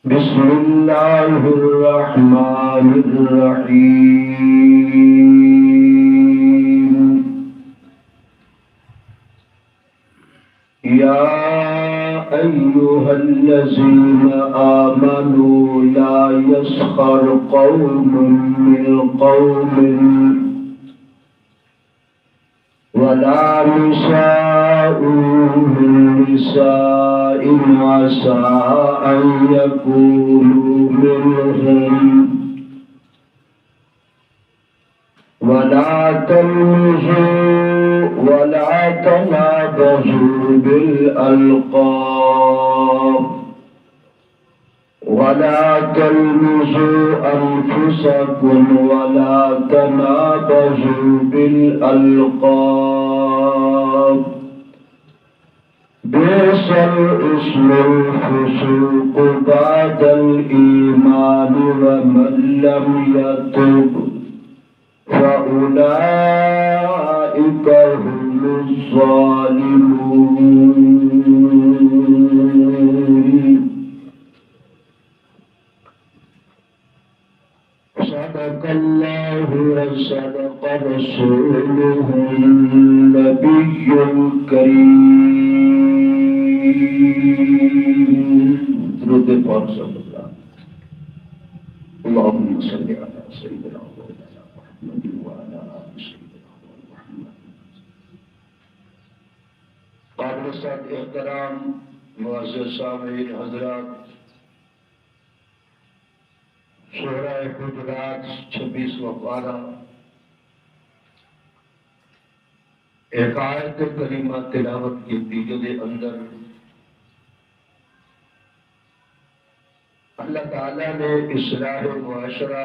بسم الله الرحمن الرحيم. يا أيها الذين آمنوا لا يسخر قوم من قوم ولا نساء من نساء عسى أن يكونوا منهم ولا تنابزوا بالألقاب ولا تلمزوا أنفسكم ولا تنابزوا بالألقاب بئس الاسم الفسوق بعد الإيمان ومن لم يتب فأولئك هم الظالمون. صدق الله وصدق رسوله النبي الكريم. درود پاک صلی اللہ اللهم صل على سيدنا مولانا محمد وعلى آل سيدنا محمد. قابل صاحب احترام معزز سامعین حضرات، سورہ حجرات 26واں پارہ، ایک آیت کریمہ تلاوت کی دے اندر اللہ تعالیٰ نے اصلاح معاشرہ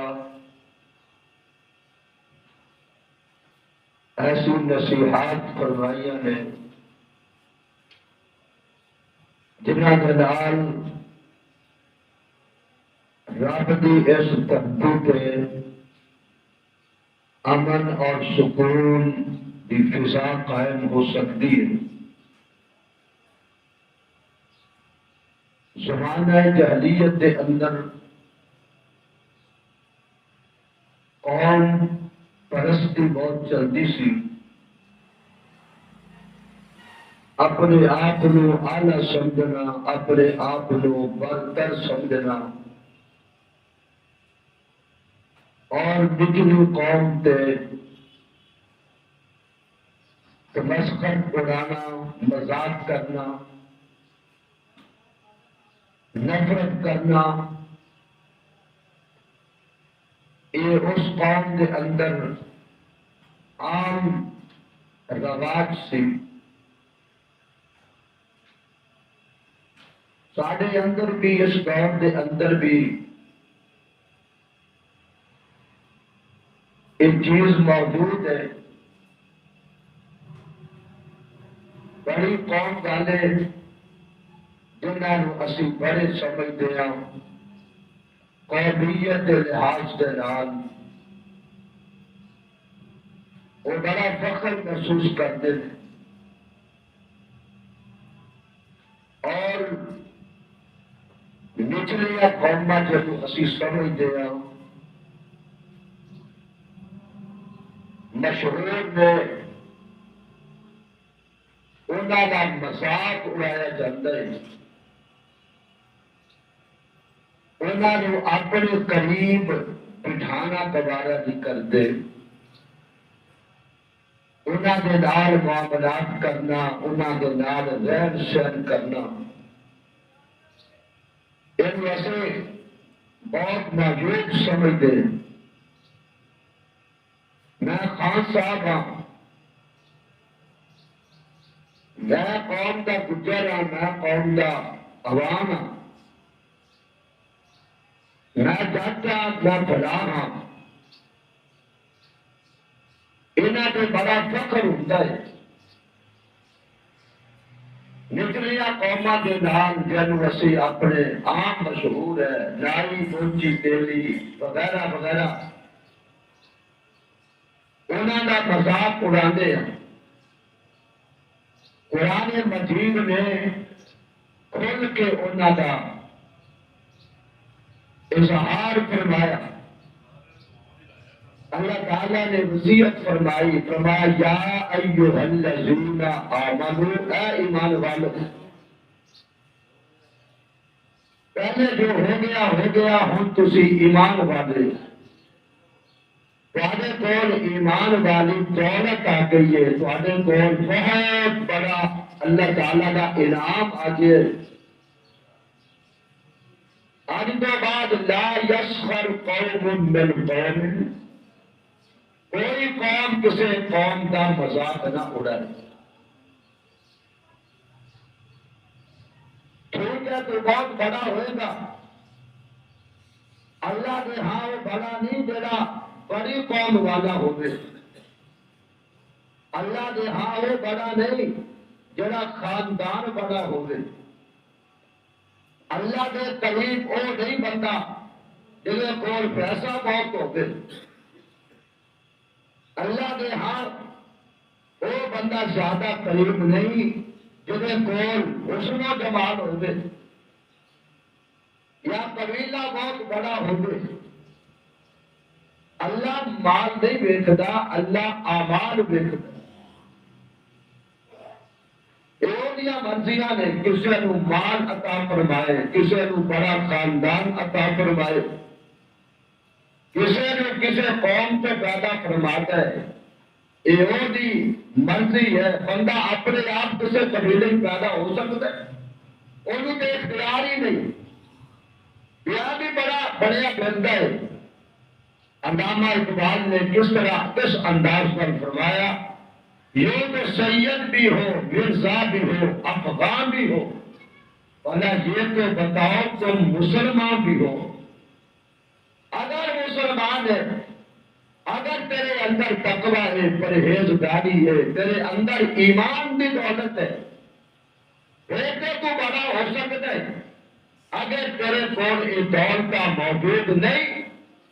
ایسی نصیحات فرمائیاں نے جنہاں کے نال رب دی اس دھرتی تے امن اور سکون دی فضا قائم ہو سکتی ہے۔ زمانہ جاہلیت دے اندر قوم پرستی بہت چلتی سی، اپنے آپ کو اعلیٰ سمجھنا، اپنے آپ کو برتر سمجھنا، اور نچلی قوم تے تمسخر اڑانا، مذاق کرنا، نفرت کرنا، یہ اس قوم کے اندر عام رواج سی۔ ساڈے اندر بھی، اس دور کے اندر بھی ایک چیز موجود ہے۔ بڑی قوم والے جنہوں اسی بڑے سمجھتے ہیں، قومیت کے لحاظ کے نال وہ بڑا فخر محسوس کرتے ہیں، اور نچلیاں قوماں جنہوں اسی سمجھتے ہیں مشہور نے انہوں کا مذاق اڑایا جاتا ہے، انہوں نے اپنے قریب بٹھانا گوارا نہیں کرتے، انہوں کے نال معاملات کرنا، انہوں کے نال رہن سہن کرنا ان ویسے بہت موجود سمجھتے ہیں۔ میں خان صاحب ہاں، میں قوم کا گجر ہاں، میں قوم کا عوام ہاں، میں جٹ ہاں، میں بھلا ہاں، انہاں کو بڑا فخر ہوتا ہے۔ نچلیاں قوماں کے نام جنہوں اسی اپنے عام مشہور ہے، نائی موچی تیلی وغیرہ وغیرہ، انہوں کا مذاق اڑاتے ہیں۔ قرآن مجید نے کھل کے انہوں کا اظہار فرمایا، اللہ تعالیٰ نے وصیت فرمائی، فرمایا یا ایھا الذین آمنوا، اے ایمان والو، پہلے جو ہو گیا ہن تسی ایمان والے، تواڈے کول ایمان والی دولت آ گئی ہے، تواڈے کول بہت بڑا اللہ تعالیٰ کا انعام آ گیا ہے۔ آج تو بعد لا یسخر قوم من قوم، کوئی قوم کسی قوم کا مذاق نہ اڑائے۔ ٹھیک ہے تو بہت بڑا ہوئے گا، اللہ کے ہاں وہ بڑا نہیں جڑا بڑی قوم والا ہوگے، اللہ کے ہاں وہ بڑا نہیں جڑا خاندان بڑا ہوگے، اللہ کے قریب وہ نہیں بندہ جنہیں کول پیسہ بہت ہوگے، اللہ کے ہاں وہ بندہ زیادہ قریب نہیں جنہیں کول حسن و جمال ہوگے یا قبیلہ بہت بڑا ہوگے۔ اللہ مال نہیں ویکھدا، اللہ اعمال ویکھدا۔ یہ مرضیاں نے کسی نو مال عطا فرمائے، کسی نو بڑا خاندان عطا فرمائے، کسی نو کسی قوم سے پیدا فرماتا ہے، یہ دی مرضی ہے۔ بندہ اپنے آپ کسی قبیلے میں پیدا ہو سکتا ہے، انہوں تو اختیار ہی نہیں۔ یہ بھی بڑا بڑا بندہ ہے۔ علامہ اقبال نے کس طرح کس انداز پر فرمایا، یہ تو سید بھی ہو، مرزا بھی ہو، افغان بھی ہو، بھلا یہ تو بتاؤ تم مسلمان بھی ہو۔ اگر مسلمان ہے، اگر تیرے اندر تقوی ہے، پرہیزگاری ہے، تیرے اندر ایمان کی دولت ہے، پھر تو بڑا ہو سکتا ہے۔ اگر تیرے کول یہ دولت موجود نہیں،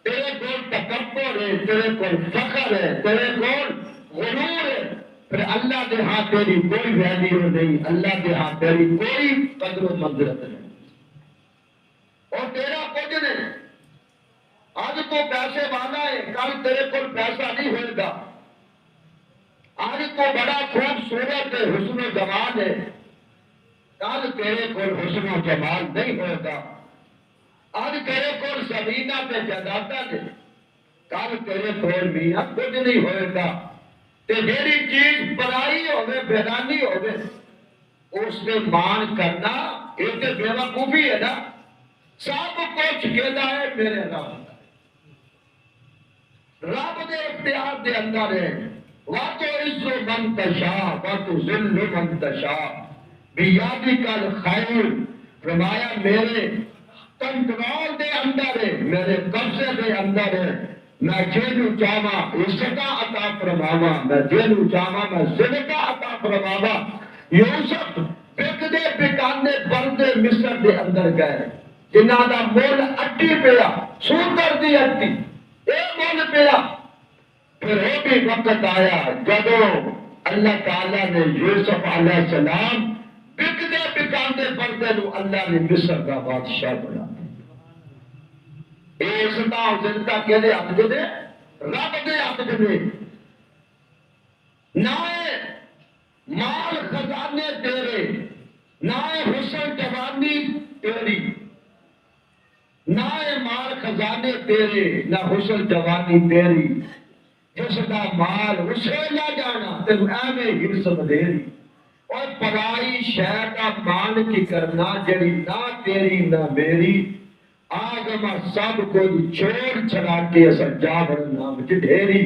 تیرے کول تکبر ہے، تیرے کول فخر ہے، تیرے کول غرور ہے، پھر اللہ کے ہاں تیری کوئی ویلیو نہیں، اللہ کے ہاں تیری کوئی قدر و منزلت نہیں، اور تیرا کچھ نہیں۔ آج تو پیسے والا ہے، کل تیرے کول پیسہ نہیں ہوئے گا۔ آج تو بڑا خوبصورت ہے، حسن و جمال ہے، کل تیرے کول حسن و جمال نہیں ہوئے گا۔ آج تیرے کول زمینہ پہ جائیداد ہے، کل تیرے کول میاں کچھ نہیں ہوئے گا۔ تے جیڑی چیز پرائی ہوگے، بیرانی ہوگے، اس میں مان کرنا یہ تو بے وقوفی ہے نا۔ سب کچھ کہتا ہے میرے رب، رب دے اختیار دے اندر ہے۔ وَتُعِزُّ مَن تَشَاءُ وَتُذِلُّ مَن تَشَاءُ بِیَدِکَ الْخَیْرُ، فرمایا میرے کنٹرول دے اندر ہے، میرے قبضے دے اندر ہے، میں جنوں چاہواں عزت عطا فرماواں، میں جنوں چاہواں میں ذلت عطا فرماواں۔ یوسف بکدے بکانے بردے مصر دے اندر گئے، جنہاں دا مول اٹی پیا، سوتر دی اٹی، اے مول پیا۔ پھر وہ بھی وقت آیا جدوں اللہ تعالیٰ نے یوسف علیہ السلام بکدے بکانے بردے نو اللہ نے مصر کا بادشاہ بنا۔ عزت و ذلت کہدے ہاتھ دے، رب دے ہاتھ دے۔ نہ مال خزانے تیرے، نہ حسن جوانی تیری، نہ مال خزانے تیرے، نہ حسن جوانی تیری، جس کا مال اسے نہ جانا تینوں ایویں ہرس بدھیری۔ اور پرائی شے کا مان کی کرنا جڑی نہ تیری نہ میری، آگما سب کچھ چھوڑ چھڑا کے اسا جا بڑھنا مجھے ڈھیری۔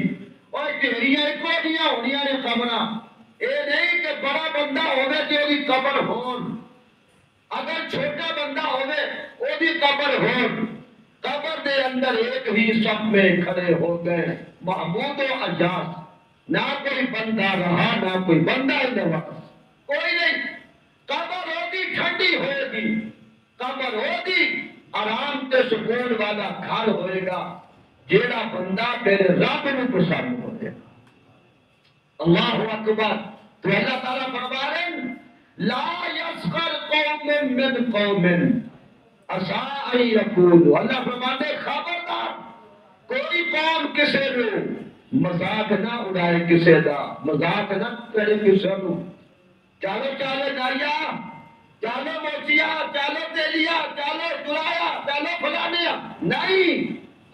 اور ڈھیریاں کوڑیاں ہونیاں نے قبراں، اے نہیں کہ بڑا بندہ ہوگا جو دی قبر ہون، اگر چھوٹا بندہ ہوگا وہ دی قبر ہون۔ قبر دے اندر ایک ہی سب میں کھڑے ہو گئے محمود و عجاز، نہ کوئی بندہ رہا نہ کوئی بندہ ہی نہ کوئی نہیں۔ قبر ہوگی ٹھنڈی ہوئے گی، قبر ہوگی آرام تے سکون والا گھر ہوئے گا، جیڑا بندہ میرے رب نو پسند ہو گیا۔ اللہ اکبر۔ تو اللہ تعالیٰ فرما رہے ہیں لا یسخر قوم من قوم، عسیٰ ان یکون، اللہ فرماتے خبردار کوئی قوم کسے نو مذاق نہ اڑائے، کسے دا مذاق نہ کرے کسے نو۔ چالو چالو نائیا، چالو موچیا، چالو تیلیا، چالو جلایا، چالو فلانیا، نہیں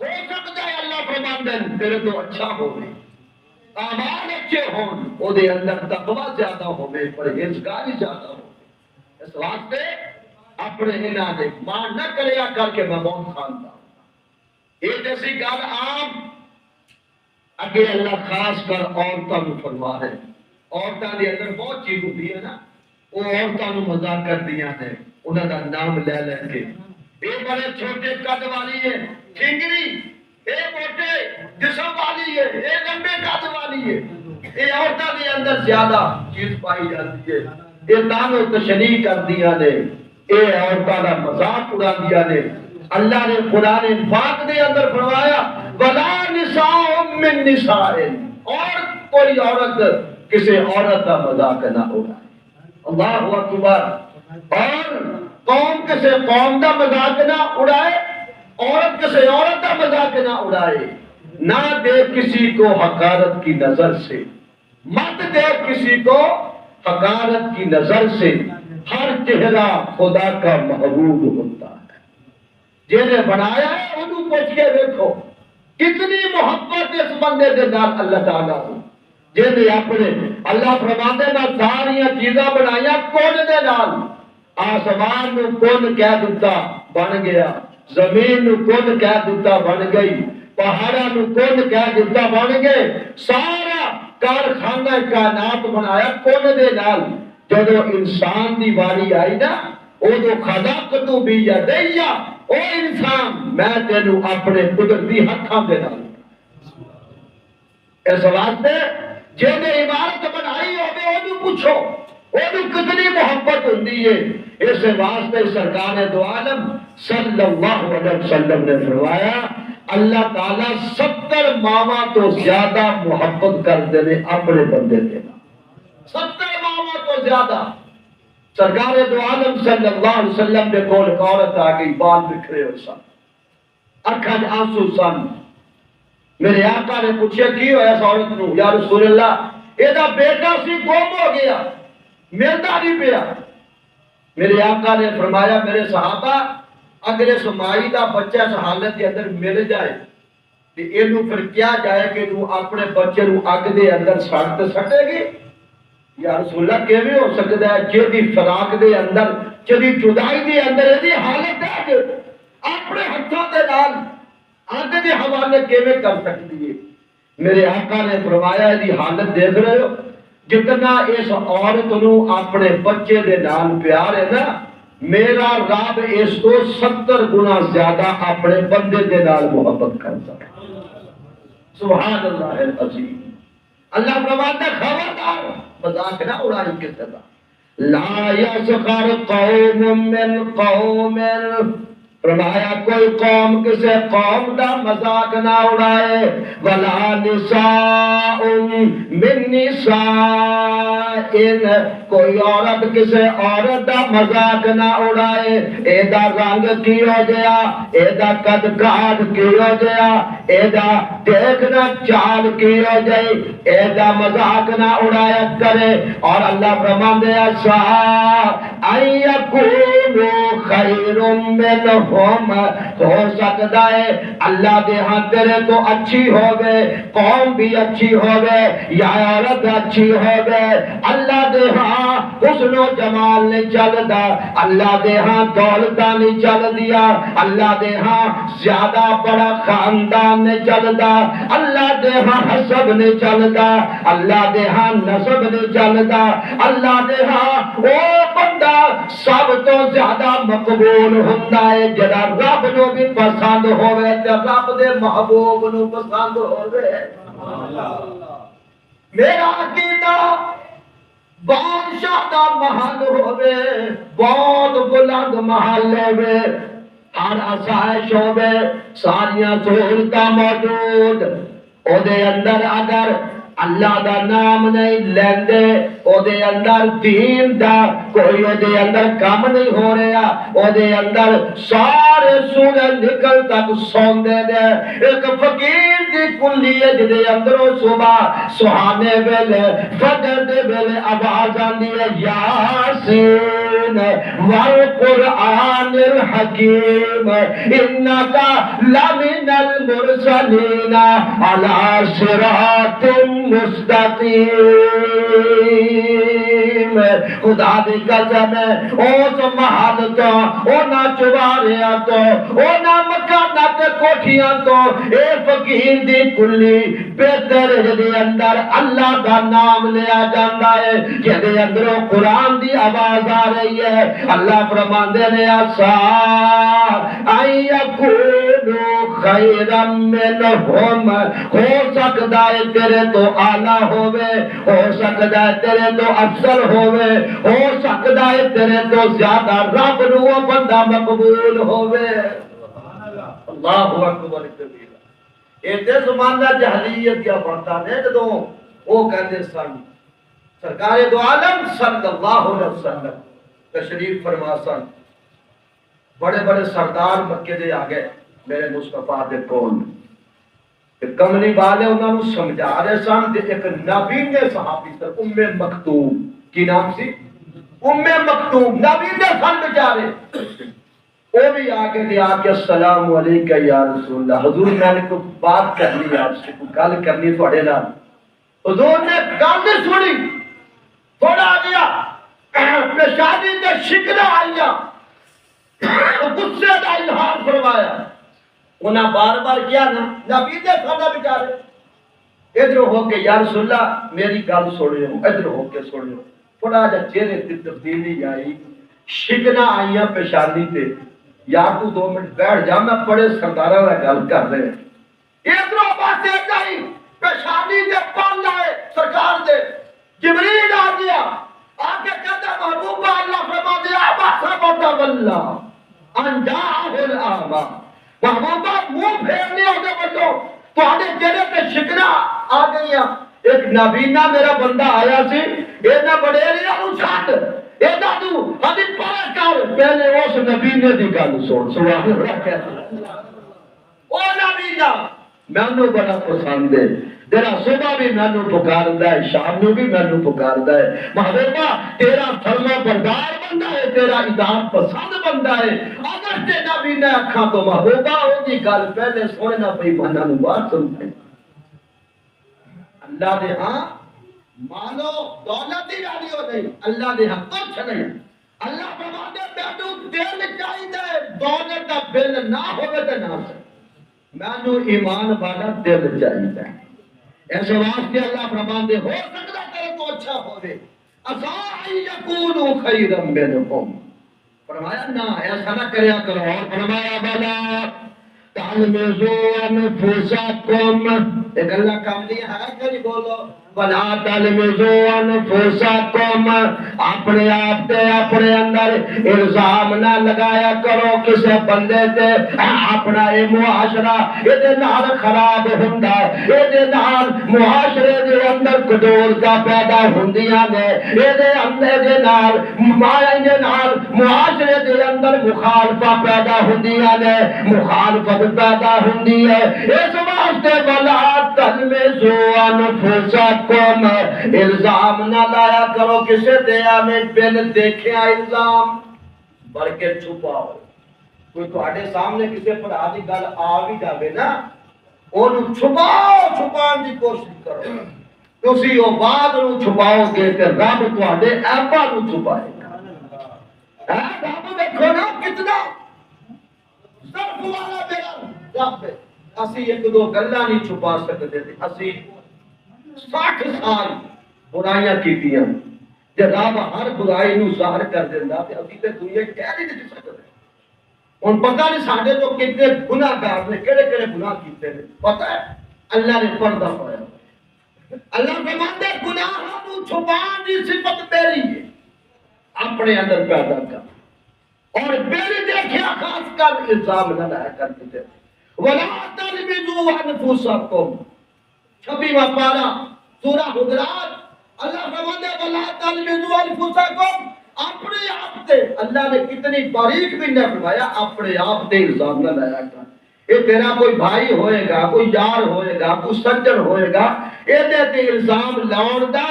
ہو سکتا ہے اللہ فرماتے تیرے تو اچھا ہوگی، اعمال اچھے ہون، او دے اندر تقوی زیادہ ہوگی، پرہیزگاری زیادہ ہوگی۔ اس واسطے اپنے ہنا دے ماں نہ کریا کر کے میں بہت کھانتا ہوں۔ یہ جیسی گل عام اگے اللہ خاص کر عورتوں کو فرما ہے، عورتوں کے اندر بہت چیز ہوتی ہے نا، وہ عورتوں کو مذاق کر دیا ہے انہوں کا نام لے لے کے، یہ بڑے چھوٹے قد والی ہے ٹھنگری، یہ موٹے جسم والی ہے، یہ لمبے قد والی ہے، یہ عورتوں کے اندر زیادہ چیز پائی جاتی ہے، یہ تانو تشریح کر دیا نے، یہ عورتوں کا مذاق اڑا دیا نے۔ اللہ نے قرآن پاک دے اندر فرمایا وَلَا نِسَاءٌ مِّن نِسَاءٍ، اور کوئی عورت کسی عورت کا مذاق نہ اڑائے۔ اللہ اکبر۔ اور قوم کسی قوم کا مذاق نہ اڑائے، عورت کسی عورت کا مذاق نہ اڑائے، نہ دے کسی کو حقارت کی نظر سے، مت دے کسی کو حقارت کی نظر سے۔ ہر چہرہ خدا کا محبوب ہوتا ہے، جنہیں بنایا ہے انہوں پوچھ کے دیکھو کتنی محبت اس بندے دے نال اللہ تعالیٰ ہو، جنہیں اپنے اللہ فرماتے میں ساریاں چیزاں بنایا کون دے نال، آسمان نو کون کہہ دیتا بن گیا، زمین نو کون کہہ دیتا بن گئی، پہاڑاں نو کون کہہ دیتا بن گئے، سارا کارخانہ کائنات بنایا کون دے نال۔ جدو انسان دی واری آئی نا، او جو خلقتو بیدیا، او انسان میں تینوں اپنے قدرتی ہتھاں دے نال۔ اس واسطے جنہیں عمارت بنائی ہوگی انہوں پوچھو انہوں کتنی محبت ہوندی ہے۔ اس واسطے سرکار دو عالم صلی اللہ علیہ وسلم نے فرمایا اللہ تعالیٰ 70 ماواں تو زیادہ محبت کر دینے اپنے بندے دینا، 70 ماواں تو زیادہ۔ سرکار دو عالم صلی اللہ علیہ وسلم نے کول ایک عورت آ گئی، بال بکھرے ہوئے سن، اکھاں وچ آنسو سن۔ میرے آقا نے پوچھا کی ہوا اس عورت نو؟ یا رسول اللہ یہ بیٹا سی گم ہو گیا، ملتا نہیں پیا۔ میرے آقا نے فرمایا میرے صحابہ اگر اس مائی دا بچہ اس حالت کے اندر مل جائے تو اینو پھر کیا جائے کہ تو اپنے بچے نو اگ دے اندر سٹ سٹے گی؟ یا رسول اللہ کیویں ہو سکتا ہے جدی فراق دے اندر، جدی جدائی دے اندر ایدی حالت ہے کہ اپنے ہتھاں دے نال اگ دے حوالے کیویں کر سکتی ہے؟ میرے آقا نے فرمایا ایدی حالت دیکھ رہے ہو، جتنا اس عورت نو اپنے بچے دے نال پیار ہے نا، میرا رب اس کو 70 گنا زیادہ اپنے بندے دے نال محبت کرتا ہے۔ سبحان اللہ العظیم۔ اللہ فرماتا ہے خبردار مذاق نہ اڑائی کسی کا۔ لا یسخر قوم من قوم، فرمایا کوئی قوم کسی قوم دا مذاق نہ اڑائے، ولا نساء من نساء، کوئی عورت کسی عورت دا مذاق نہ اڑائے، ایدہ رنگ کی ہو جیا، ایدہ قد کاٹ کی ہو جیا، ایدہ دیکھنا چال کی ہو جائے، ایدہ مذاق نہ اڑایا کرے۔ اور اللہ فرمان دیا سا ایکونو خیر منہم، ہو سکتا ہے اللہ دے ہاں تیرے تو اچھی ہو گئے، قوم بھی اچھی ہو گئے، یا عورت اچھی ہو گئے، اللہ دے ہاں حسن و جمال نہیں چل دا، اللہ دے ہاں دولتہ نہیں چل دیا، اللہ دے ہاں زیادہ بڑا خاندان نہیں چل دا، اللہ دے ہاں حسب نہیں چل دا، اللہ دے ہاں نسب نہیں چل دا، اللہ دے ہاں او بندہ سب تو زیادہ مقبول ہوتا ہے جڑا رب نو بھی پسند ہوئے تے رب دے محبوب نو پسند ہوئے۔ میرا عقیدہ بادشاہ دا محل ہوئے، بہت بلند محل ہوئے، ہر آسائش ہوئے، ساریاں سہولتاں موجود، او دے اندر اگر اللہ دا نام نہیں لیندے او دے اندر دین دا کوئی او دے اندر کام نہیں ہو رہا، او دے اندر سارے سورج نکل تک سوندے دے۔ ایک فقیر دی کلی ہے جدے اندروں صبح سہانے ویلے فجر دے ویلے آواز آندی ہے یاسین والقرآن الحکیم انکا لمن المرسلین علی صراط مستقیم۔ خدا دی قسم ہے اس محل تو اونا چواریا تو اونا مکانات کوٹھیاں تو اے فقیر دی کلی بہتر جدے اندر اللہ دا نام لیا جاندہ ہے، جدے اندروں قرآن دی آواز آ رہی ہے۔ اللہ فرماندے نے آئی یکونو خیرم منہم، ہو سکتا ہے تیرے تو آلہ ہوئے، ہو سکتا ہے تیرے تو افضل ہوئے، ہو سکتا ہے تیرے تو زیادہ رب نو بندہ مقبول ہوئے۔ اللہ اکبر کبیرہ۔ ایتے زمانہ جہلیت کیا پڑھتا ہے جدوں وہ کہتے سن سرکار دو عالم صلی اللہ علیہ وسلم تشریف فرما سن، بڑے بڑے سردار مکے دے آگئے میرے مصطفیٰ دے کون کملی والے انہوں نے سمجھا رہے سن۔ ایک نبی نے صحابی سن ام مکتوم کی نام سی، ام مکتوم نبی نے سن بچارے، وہ بھی آگے دے آگے السلام علیکہ یا رسول اللہ، حضور میں نے کوئی بات کرنی آپ سے، کوئی گل کرنی تھوڑے نال۔ حضور نے گل سنی، تھوڑا آگیا پیشانی دے شکلہ آئیا، غصے دا اظہار فرمایا، انہاں بار بار کیا نا نبی دے کھانا بچارے ادھر ہو کے یا رسول اللہ میری گل سنو، ادھر ہو کے سنو۔ تھوڑا جا چہرے تے تبدیلی آئی، شکنا آئیاں پیشانی تے، یا تو 2 منٹ بیٹھ جا میں بڑے سرداراں نال گل کر رہے ہیں۔ ادھر بات آئی پیشانی دے پل آئے سرکار دے، جبریل آ گیا، آگے کہتا محبوبہ اللہ فرما دیا عباسہ متولا انجاہ العامہ، محبوبہ منہ پھیرنے ہونے بندو تو آنے چہرے پہ شکنا آ گئی ہیں۔ ایک نبینہ میرا بندہ آیا سی، اینا بڑے ریا نو چھاٹ اینا تو ہدی پارا کر، پہلے اس نبینے دی گل سن سبحان اللہ کہتا او نبینہ میں انہوں بڑا پسند ہے، تیرا صبح بھی میں انہوں پکاردہ ہے، شام میں بھی میں انہوں پکاردہ ہے، محبوبہ تیرا فرما بردار بندہ ہے، تیرا اطاعت پسند بندہ ہے، اگر تے نبی نے اکھاں تو محبوبہ ہو دی گل پہلے سونے نہ پئی مانا نو بات سنتے اللہ دے ہاں مانو دولت ہی رہی ہو نہیں، اللہ دے ہاں کچھ نہیں۔ اللہ فرماتے بیٹو دل چاہی دے، دولت کا بل نہ ہوئے تے نہ سے میں ایمان والا دل چاہیے۔ ایسے واسطے اللہ فرماندے ہو سکتا تیرے تو اچھا ہوئے، اَسَاءَ یَکُونُ خَیْرًا مِنْهُمْ، فرمایا نہ ایسا نہ کریا کرو، اور فرمایا بلا تَلْمِزُوا أَنفُسَكُمْ، ایک اللہ کام لیا ہے کہ نہیں بولو وَلَا تَلْمِزُوا أَنفُسَكُمْ، اپنے آپ تے اپنے اندر الزام نہ لگایا کرو کسے بندے تے، اپنا اے معاشرہ ایدے نال خراب ہوندا ہے، ایدے نال معاشرے دے اندر کٹور کا پیدا ہوندیاں نے، ایدے اندر دے نال معاشرے دے اندر مخالفہ پیدا ہوندیاں نے، مخالفت پیدا ہوندی ہے۔ اس واسطے وَلَا تَلْمِزُوا أَنفُسَكُمْ، الزام نہ لایا کرو کسے دیا میں بن دیکھیں الزام بلکہ چھپاؤ۔ کوئی تواڈے سامنے کسے پر آدھی گل آ بھی جاوے نا اونوں چھپاؤ، چھپان دی کوشش کرو، تسی او بات نو چھپاؤ گے کہ رب تواڈے عیباں نو چھپائے گا۔ رب دیکھو نا کتنا ظرف والا میرا رب ہے، اسی ایک دو گلاں نہیں چھپا سکتے تھے، اسی 60 سال برائیاں کیتیاں، جے رب ہر برائی نو ظاہر کر دیندا تے اسی تے دنیا کہہ نہیں دے سکتے۔ ہن پتہ نہیں ساڈے تو کتنے گناہ گار نے کہڑے کہڑے گناہ کیتے نے، پتہ ہے اللہ نے پردہ پایا۔ اللہ فرماتے گناہاں نو چھپان دی صفت میری ہے، اپنے اندر پیدا کر اور میری دیکھیا خاص کر الزام نہ لایا کرتے تھے۔ وَلَا تَلْمِزُوا أَنفُسَكُمْ، 26واں پارہ سورہ حجرات اللہ فرماتا ہے وَلَا تَلْمِزُوا أَنفُسَكُمْ، اپنے آپ سے اللہ نے کتنی باریک بھی نہ فرمایا، اپنے آپ سے الزام نہ لایا کر۔ یہ تیرا کوئی بھائی ہوئے گا، کوئی یار ہوئے گا، کوئی سجن ہوئے گا، یہ تے الزام لاؤن دا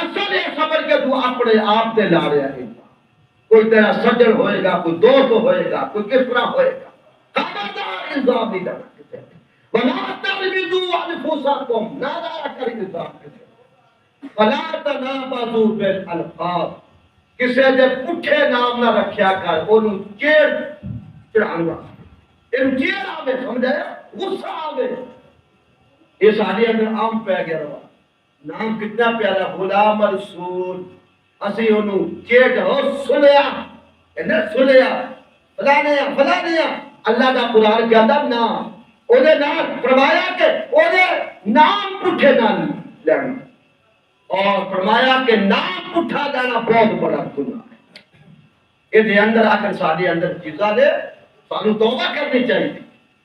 اصل یہ سمجھ کے تو اپنے آپ سے لا رہا ہے۔ کوئی تیرا سجن ہوئے گا، کوئی دوست ہوئے گا، کوئی کس طرح ہوئے گا، خبردار الزام نہیں کرنا کسی پہ۔ وَلَا تَلْمِزُوا أَنفُسَكُمْ، نہ لایا کر الزام کسی پہ۔ وَلَا تَنَابَزُوا بِالْأَلْقَابِ، کسی دے پٹھے نام نہ رکھیا کر، انہوں چیڑ چڑھانوا، انہوں چیڑ آوے، سمجھایا، غصہ آوے۔ یہ ساری اندر عام پہ گیا رہا، نام کتنا پیارا، غلام رسول، اسی انہوں چیٹ ہو سنیا، انہیں سنیا، فلانیا، اللہ کا قرآن کہتا نا، انہیں نام فرمایا کہ انہیں نام پٹھے نہ لینا، اور فرمایا کہ نام پٹھا جانا بہت بڑا گناہ ہے۔ یہ اندر آ کر ساری اندر چیزاں دے، سانو توبہ کرنی چاہیے،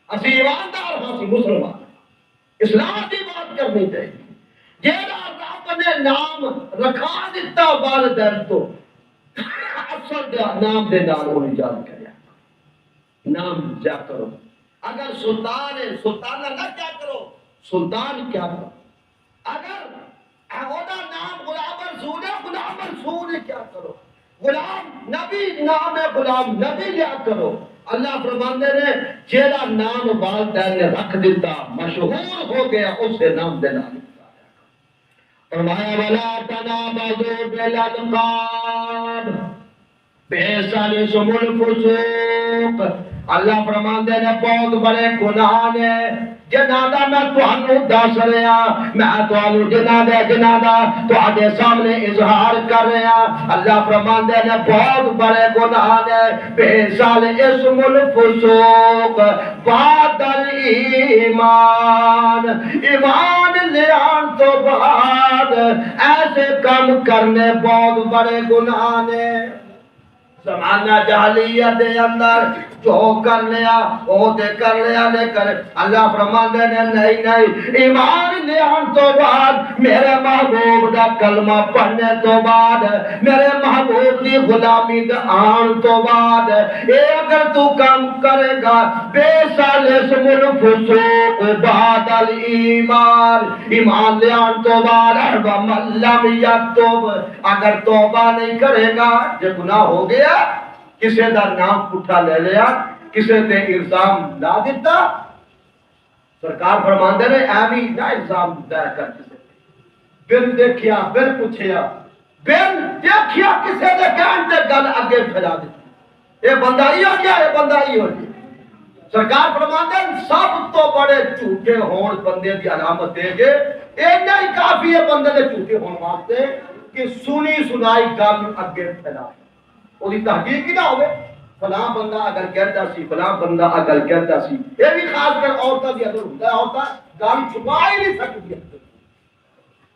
اسی ایماندار ہاں، اسی مسلمان، اسلام کی بات کرنی چاہیے۔ جیڑا رب نے نام رکھا دیتا والدین تو اصل نام دے نال انہیں یاد کریا، نام کیا کرو۔ اگر سلطان ہے سلطانہ نہ کیا کرو، سلطان کیا کرو۔ اگر اودا نام غلام رسول ہے، غلام رسول کیا کرو۔ غلام نبی نام ہے، غلام نبی کیا کرو۔ اللہ فرماندے نے جیڑا نام والدین نے رکھ دیتا مشہور ہو گیا، اسے نام دے نال فرمایا وَلَا تَنَابَزُوا بِالْأَلْقَابِ بِئْسَ الِاسْمُ الْفُسُوقُ، اللہ فرماندے نے بہت بڑے گناہ نے جنادہ میں تہانوں دس رہا، میں تہانوں جنادہ تہاڈے سامنے اظہار کر رہا۔ اللہ فرماندے نے بہت بڑے گناہ نے بِئْسَ الِاسْمُ الْفُسُوقُ بَعْدَ الْإِيمَانِ، ایمان لے آن تو بعد ایسے کام کرنے بہت بڑے گناہ نے۔ زمانہ جاہلیت دے اندر جو کر لیا وہ تے کر لیا، لیکن اللہ فرماندے نے نہیں، ایمان لے آن تو بعد میرے محبوب دا کلمہ پڑھنے تو بعد، میرے محبوب دی غلامی دا آن تو بعد، اے اگر تو کام کرے گا بِئْسَ الِاسْمُ الْفُسُوقُ بَعْدَ الْإِيمَانِ، ایمان لے آن تو بعد وَمَن لَّمْ يَتُبْ، اگر توبہ نہیں کرے گا، یہ گناہ ہو گیا، کسے دا نام پٹھا لے لیا، کسے تے الزام لا دیتا، سرکار فرماندے نے ایوی نہ الزام دائر کر کسے بن دیکھیا، بن پوچھیا، بن دیکھیا کسے دے کہن تے گل اگے پھیلا دیتا، اے بندہ ہی ہو گیا، اے بندہ ہی ہو گیا۔ سرکار فرماندے سب تو بڑے جھوٹے ہون بندے دی علامت دے گے، اے نہیں کافی ہے بندے دے جھوٹے ہون واسطے کہ سنی سنائی گل اگے پھیلا، وہی تحقیق ہی نہ ہوئے، فلاں بندہ اگر کہتا سی، فلاں بندہ اگر کہتا سی، یہ بھی خاص کر عورتہ دی اگر ہوتا ہے، عورتہ گل چھپا ہی نہیں سکتی۔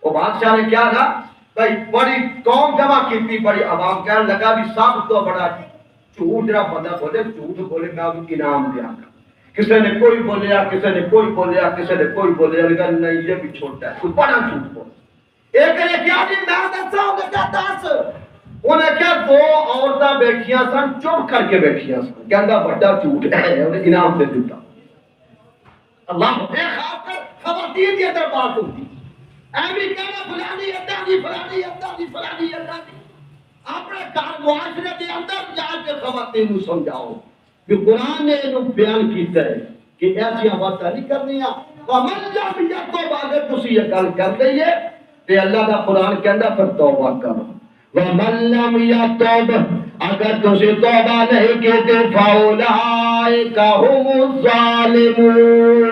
وہ بادشاہ نے کیا تھا بھائی، بڑی قوم جمع کیتی، بڑی عوام کہنے لگا بھی سب تو بڑا جھوٹ جڑا بندہ بولے، جھوٹ بولے میں ان انعام دیا گا۔ کسی نے کوئی بولیا، کسی نے کوئی بولیا، کسی نے کوئی بولیا، لیکن نہیں یہ بھی چھوٹا ہے، کوئی بڑا جھوٹ بولے۔ ایک نے کیا جی میں دسا، انہیں کیا دس، انہیں کیا دو عورتیں بیٹھیاں سن، چپ کر کے بیٹھیاں سن، کہندا بڑا جھوٹ ہے، انہیں انعام دے دیتا۔ اللہ ایک خاص کر خواتین کی اندر بات ہوتی، ایوی کہنا فلانی اللہ دی، فلانی اللہ دی، فلانی اللہ دی، اپنے گھر معاشرے کے اندر جا کے خواتین کو سمجھاؤ کہ قرآن نے انہوں بیان کیتا ہے کہ ایسی باتیں نہیں کرنیاں، وَمَن لَّمْ يَتُبْ، اگر تسی یہ گل کر دئیے تے اللہ دا قرآن کہندا پھر توبہ کرو۔ وَمَن لَّمْ يَتُبْ، اگر تسی توبہ نہیں کیتے فَأُولَٰئِكَ هُمُ الظَّالِمُونَ،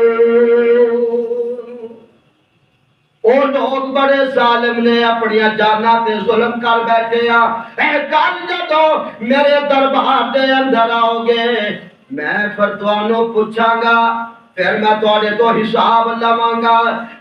اور لوگ بڑے ظالم نے اپنی جاناں تے ظلم کر بیٹھے ہیں۔ اے کل جدو میرے دربار دے اندر آؤ گے، میں پھر تانوں پوچھاں گا، پھر میں تواڈے تو حساب لواں گا،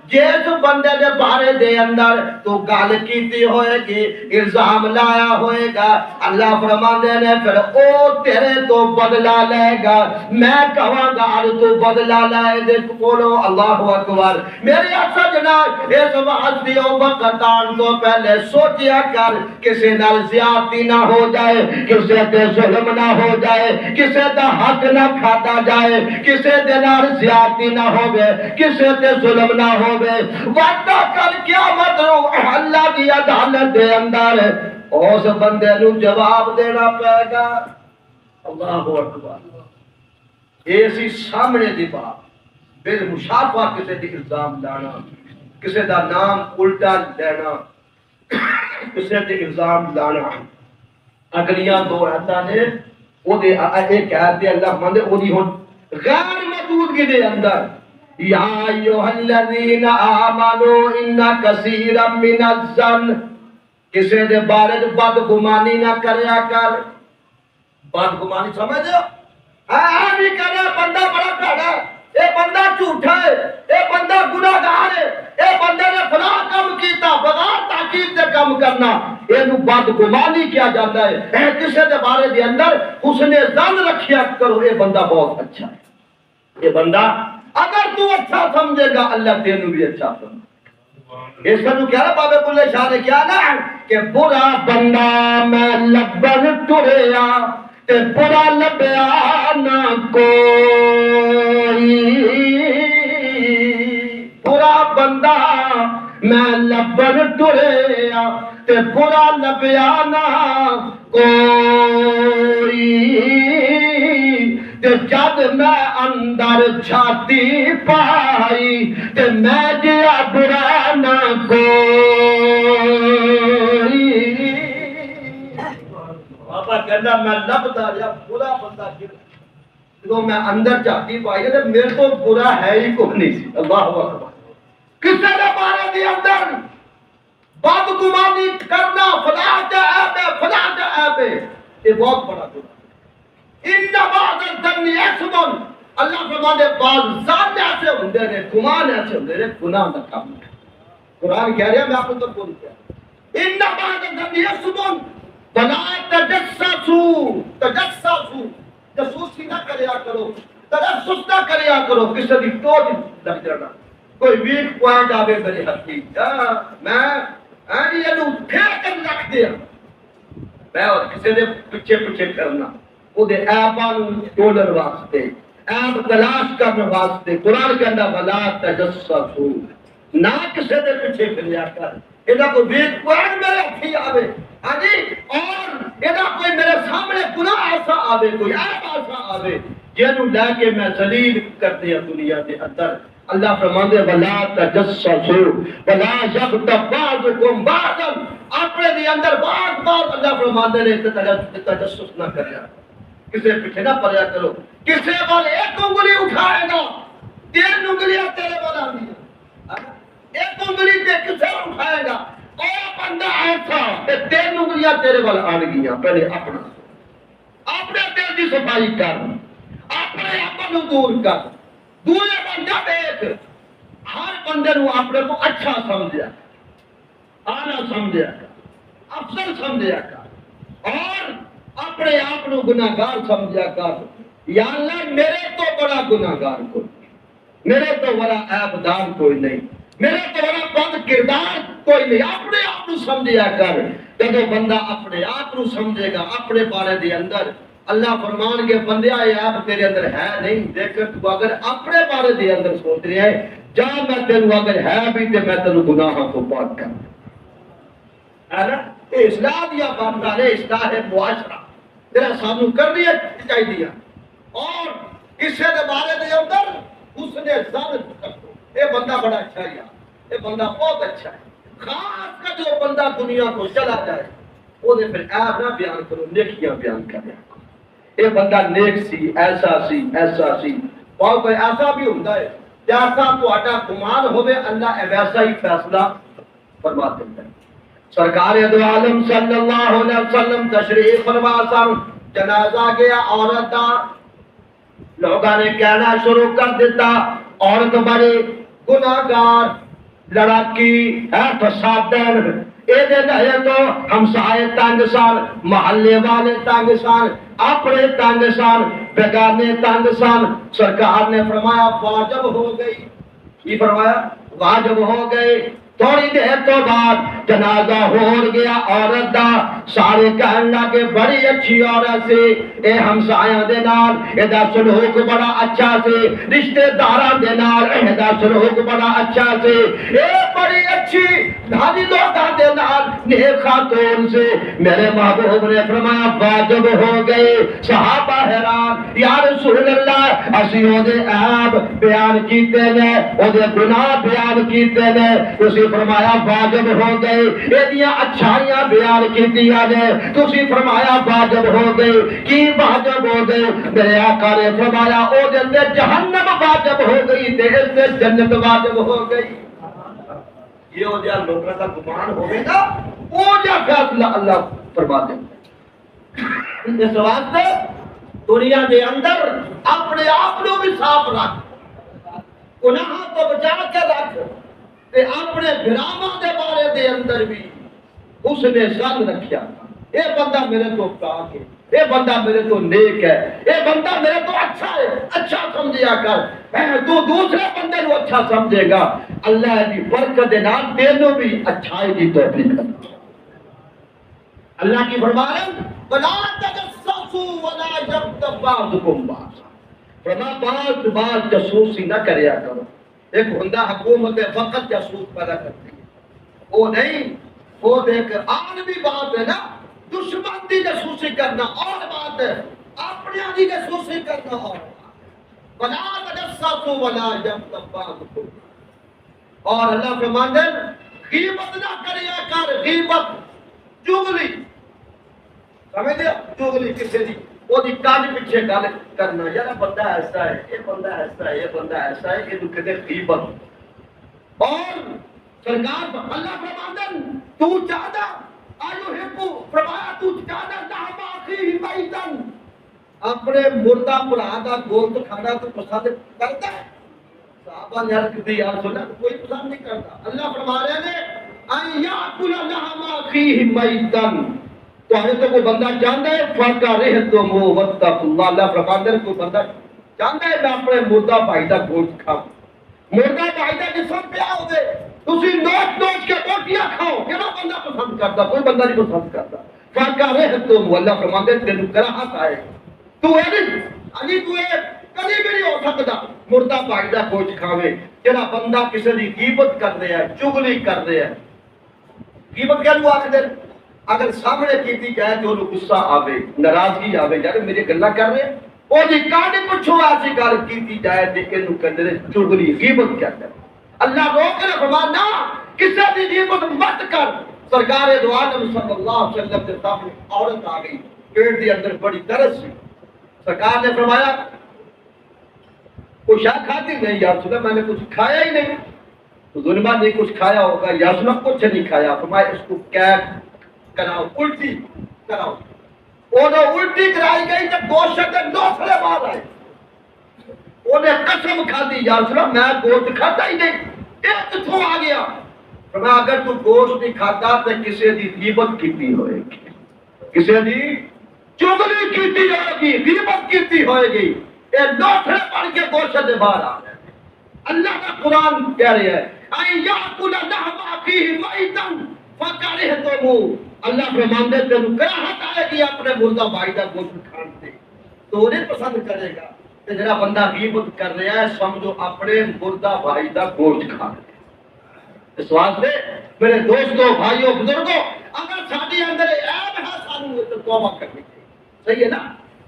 جس بندے دے بارے دے اندر تو گل کیتی ہوئے گی الزام لایا ہوئے گا اللہ فرماندے نے پھر او تیرے تو بدلہ لے گا میں کہاں گا تو بدلہ لائے دے کولو اللہ اکبر میرے سجنا اس وقت دیو وقت آن تو پہلے سوچیا کر کسی نال زیادتی نہ ہو جائے کسی تے ظلم نہ ہو جائے کسی دا حق نہ کھاتا جائے کسی دے نال زیادتی نہ ہوگے کسی تے ظلم نہ ہوگے وعدہ کر قیامت رو اللہ دی عدالت دے اندر اس بندے نو جواب دینا پائے گا اللہ اکبر ایسی سامنے دی بات بالمشافہ کسی دی الزام لانا کسی دا نام الٹا لینا کسی دی الزام لانا اگلیاں دو ایتا نے او دے ایک ایت دے اللہ مندے او دی ہون غیر موجودگی دے اندر یا ایوہ الذین آمنوا ان کثیرا من الظن کسی دے بارے بدگمانی نہ کریا کر بدگمانی سمجھ دو نہیں کرے بندہ بڑا بھڑا اے بندہ جھوٹا ہے اے بندہ گناہگار ہے اے بندے نے فلاں کام کیتا بغیر تاکید سے کام کرنا اینو بدگمانی کیا جاتا ہے اے کسی دے بارے دے اندر حسن ظن رکھیا کرو اے بندہ بہت اچھا ہے یہ بندہ اگر تو اچھا سمجھے گا اللہ تینوں بھی اچھا سمجھے اس کا جو کیا ہے بابے بلے شاہ نے کیا نا کہ برا بندہ میں لبن ٹریا تے برا لبیا نہ کوئی برا بندہ میں لبن ٹریا تے برا لبیا نہ کوئی تے جد میں اندر چھاتی پائی تے میں جیا برا نہ کوئی بابا کہنا میں لبدا یا برا بندہ جو میں اندر چھاتی پائی تے میرے تو برا ہے ہی کوئی نہیں سی اللہ اکبر کسے دے بارے دے اندر بدگمانی کرنا فلاں تے عیب ہے فلاں تے عیب ہے یہ بہت بڑا گناہ ان بعض الظن اسم اللہ فرماتے بعض ظن ایسے ہوندے نے گمان ایسے ہوندے نے گناہ دا کام ہے قرآن کہہ رہا ہے میں آپ کو تو بول کیا ان بعض الظن اسم فلا تجسسوا جاسوسی نہ کریا کرو تجسس نہ کریا کرو کسی دی ٹوٹ لگ جانا کوئی ویک پوائنٹ آوے میرے ہتھی میں یہ پھیر کر رکھ دیا میں اور کسی دے پیچھے پیچھے کرنا وہ دے ایبان ٹولر واسطے ایب تلاش کرنے واسطے قرآن کے اندر ولا تجسسوا نہ کسی دے پیچھے پھریا کر اینا کوئی ویک پوائنٹ میرے ہتھی آوے ہاں جی اور اینا کوئی میرے سامنے گناہ ایسا آوے کوئی ایب ایسا آوے جنہوں لے کے میں ذلیل کر دیا دنیا کے اندر اللہ فرماندے ولا تجسسوا ولا یغتب بعضکم بعضا اپنے دے اندر بار اللہ فرماندے نے تجسس نہ کریا کسے پیچھے نہ پڑیا کرو کسے وال ایک انگلی اٹھائے گا تین انگلیاں تیرے وال آنی ایک انگلی تے کسے اٹھائے گا اور بندہ ایسا تے تین انگلیاں تیرے وال آن گیاں پہلے اپنے دل کی صفائی کر اپنے اپنوں دور کر دوسرے بندہ دیکھ ہر بندے نو اپنے کو اچھا سمجھیا آنا سمجھیا کر افضل سمجھیا کر اور اپنے آپ نو گناہگار سمجھیا کر یا اللہ میرے تو بڑا گناہگار کوئی میرے تو بڑا عیبدار کوئی نہیں میرے تو بڑا بد کردار کوئی نہیں اپنے آپ نو سمجھیا کر جب بندہ اپنے آپ نو سمجھے گا اپنے بارے دے اندر اللہ فرمان کے بندے آئے آپ تیرے اندر ہے نہیں دیکھ تو اگر اپنے بارے دے اندر سوچ رہے ہیں جا میں تیرے اگر ہے بھی تے میں تیرے گناہاں کو پاک کر ہے نا اصلاح دیا بندہ نے اصلاح معاشرہ تیرا سامنے کر دیا چاہیے دیا اور کسی دے بارے دے اندر اس نے ظن کرو اے بندہ بڑا اچھا ہے اے بندہ بہت اچھا ہے خاص کر جو بندہ دنیا کو چلا جائے وہ دے پھر عیب نہ بیان کرو نیکیاں بیان کریں اے بندہ نیک سی ایسا سی اور کوئی ایسا بھی ہوتا ہے جیسا تو آٹا گمان ہوئے اللہ ویسا ہی فیصلہ فرما دیتا ہے سرکار دو عالم صلی اللہ علیہ وسلم تشریف فرما سن جنازہ گیا عورت دا لوگاں نے کہنا شروع کر دیتا عورت بڑی گناہگار لڑاکی فسادن تو ہمسائے تنگ سان، محلے والے تنگ سان، اپنے تنگ سان، بیگانے تنگ سان. سرکار نے فرمایا واجب ہو گئی. یہ فرمایا واجب ہو گئے. تھوڑی دیر تو بعد جنازہ ہو گیا عورت دا. سارے کہن لگے بڑی اچھی عورت سی، اے ہمسایاں دے نال ایدا سلوک بڑا اچھا سی، رشتہ داراں دے نال ایدا سلوک بڑا اچھا سی، اے بڑی اچھی دھانی لوکاں دے نال نیک خاتون سے. میرے محبوب نے فرمایا واجب ہو گئے. صحابہ حیران، یا رسول اللہ اسی او دے عیب بیان کیتے نے، او دے گناہ بیان کیتے نے، تسی فرمایا واجب ہو گئے. ایدیاں اچھائیاں بیان کیتیاں نے، تسی فرمایا واجب ہو گئے. کی واجب ہو گئے؟ میرے آقا نے فرمایا او دے اندر جہنم واجب ہو گئی تے اس سے جنت واجب ہو گئی. یہ ہو جا لوگوں کا گمان ہوئے گا، وہ جا فیصلہ اللہ فرما دے. اس واسطے دنیا دے اندر اپنے آپ کو بھی صاف رکھ، گناہ تو بچا کے رکھ، تے اپنے گناہاں دے بارے دے اندر بھی اس نے سن رکھیا. اے بندہ میرے تو پاک ہے، اے بندہ میرے تو نیک ہے، اے بندہ میرے تو اچھا ہے، اچھا سمجھیا کر. تو دوسرے بندے کو اچھا سمجھے گا، اللہ کی برکت دے نال تینوں بھی اچھائی کی توفیق دے. اللہ کی فرمائش ولا تجسسوا ولا یغتب بعضکم بعضا. بعض جاسوسی نہ کریا کرو. ایک ہندا حکومت فقط جاسوس پیدا کرتی ہے، وہ نہیں، وہ دیکھ عالمی بات ہے نا. دشمن دی جاسوسی کرنا اور بات ہے، اپنے دی جاسوسی کرنا اور بات. ولا تجسسوا ولا یغتب بعضکم. اور اللہ فرماتے ہیں غیبت نہ کریا کر. غیبت چغلی، سمجھ دیا؟ چغلی کسی دی وہ دی کاج پیچھے گل کرنا، یار بندہ ایسا ہے، یہ بندہ ایسا ہے، یہ بندہ ایسا ہے، یہ تو کہتے غیبت. اور سرکار اللہ فرماتے ہیں تو چاہتا آیو ہپو فرمایا تو چاہتا لحم اخیہ میتن، اپنے مردہ بھرا دا گوشت کھانا تو پسند کرتا ہے؟ صحابہ نے عرض کی یا رسول اللہ کوئی پسند نہیں کرتا. اللہ فرما رہے ہیں ان یاکل لحم اخیہ میتن. تو ہمیں تو کوئی بندہ جانتا ہے فَكَرِهْتُمُ وَاتَّقُوا اللَّهَ. اللہ فرماتے ہیں کوئی بندہ جانتا ہے میں اپنے مردہ بھائی دا گوشت کھاؤں، مردہ بھائی دا جسم پیا ہو گئے تسی نوچ نوچ کے روٹیاں کھاؤ. کہنا بندہ پسند کرتا؟ کوئی بندہ نہیں پسند کرتا. فَكَرِهْتُمُ اللہ فرماتے ہیں تینوں کراہت آئے. تو کبھی بھی نہیں ہو سکتا مردہ بھائی دا گوشت کھاوے. جڑا بندہ کسی دی غیبت کر رہا ہے، چغلی کر رہا ہے. غیبت کیا لو آخ دے اگر سامنے کیتی جائے تو انہوں غصہ آوے، ناراضگی آوے، یار میرے گلہ کر رہے ہیں. وہ جی کانے پچھو ایسی گل کیتی جائے دیکھے انہوں کندرے چغلی غیبت کیا کر. اللہ روک رہے فرمانا کسی دی غیبت مت کر. سرکار دو عالم صلی اللہ علیہ وسلم کے سامنے عورت آ گئی، پیٹ دی اندر بڑی درد سی. سرکار نے فرمایا کچھ کھاتی نہیں یا رسول اللہ میں نے کچھ کھایا ہی نہیں. ظلمہ نے کچھ کھایا ہوگا یا رسول اللہ کچھ نہیں کھایا. فرمایا اس کو کیا کراؤ، الٹی کراؤ. انہوں الٹی کرائی گئی جب گوشت دوسرے بعد آئے. انہیں قسم کھا دی یا رسول اللہ میں گوشت کھاتا ہی نہیں. ایک کتوں آ گیا. فرمایا اگر تو گوشت نہیں کھاتا تو کسی دی غیبت کیتی ہوئے گی، کسی دی چغلی کیتی ہوئے گی، غیبت کیتی ہوئے گی. یہ دوسرے پڑھ کے گوشت دے باہر آ گئے. اللہ کا قرآن کہہ رہے ہیں اَن یَأْکُلَ لَحْمَ أَخِیہِ مَیْتًا فَكَرِهْتُمُوهُ. اللہ فرماندے تینوں کراہت آئے گی اپنے مردہ بھائی دا گوشت کھان سے، تو انہیں پسند کرے گا. کہ جڑا بندہ غیبت کر رہا ہے سمجھو اپنے مردہ بھائی دا گوشت کھا رہا ہے. اس واسطے میرے دوستوں، بھائیوں، بزرگوں اگر ساڈے اندر عیب ہے سانوں تو توبہ کرنی چاہیے. صحیح ہے نا؟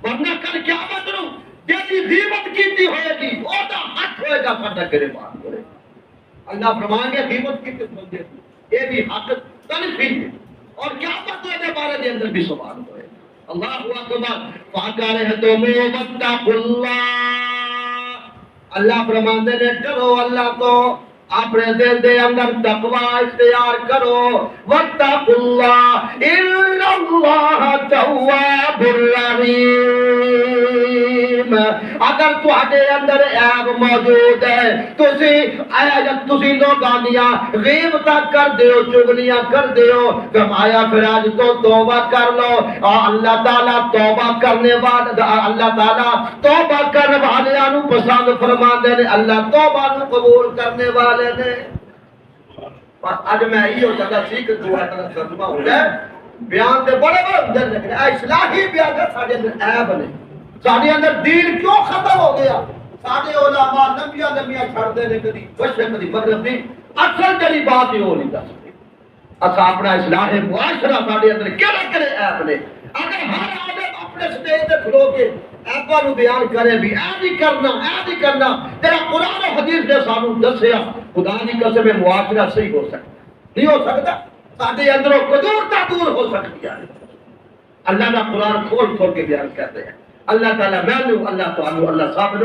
ورنہ کل قیامت نوں جیسی غیبت کیتی ہوئے گی وہ دا حق ہوئے گا ساڈا گریبان ہوئے گا. اللہ فرمائیں گے غیبت کی قسم دے یہ بھی حق تلفی ہے اور قیامت کے بارے دے اندر بھی سوال ہوئے. اللہ اکبر. فَكَرِهْتُمُ وَاتَّقُوا اللَّهَ. اللہ فرماندے نے ڈرو اللہ کو، اپنے دل دے اندر تقوی اختیار کرو. وَاتَّقُوا اللَّهَ إِنَّ اللَّهَ تَوَّابٌ رَحِيمٌ. الرحیم اگر تواڈے اندر عیب موجود ہے تسی لوگاں دیاں غیبتاں کر دیو چگلیاں کر دیو فرمایا پھر آج تو توبہ کر لو اللہ تعالیٰ توبہ کرنے والے اللہ تعالیٰ توبہ کرنے والے نو پسند فرماندے نے اللہ توبہ نو قبول کرنے والے نے اج میں یہ ہو جاتا سی کہ دعا کا ترجمہ ہو جائے بیان تے بڑے بڑے اندر لیکن اصلاحی بیان ہے ساڈے اندر عیب نے ساڈے اندر دین کیوں ختم ہو گیا ساڈے علماء نبیاں چھڑ دے نے کبھی مشرق کبھی مغرب دی اصل جڑی بات یہ ہو نہیں دس اسا اپنا اصلاح معاشرہ ساڈے اندر کیڑے عیب نے اگر ہر آدم اپنے سٹیج تے کھلو کے ایباں نو بیان کرے بھی اے نہیں کرنا تیرا قرآن و حدیث نے سانو دسیا خدا دی قسم معاشرہ صحیح ہو سکتا نہیں ہو سکتا ساڈے اندروں قدورتا دور ہو سکتی ہے اللہ کا قرآن کھول کے بیان کرتے ہیں اللہ تعالیٰ میں اللہ تعالیٰ اللہ صاحب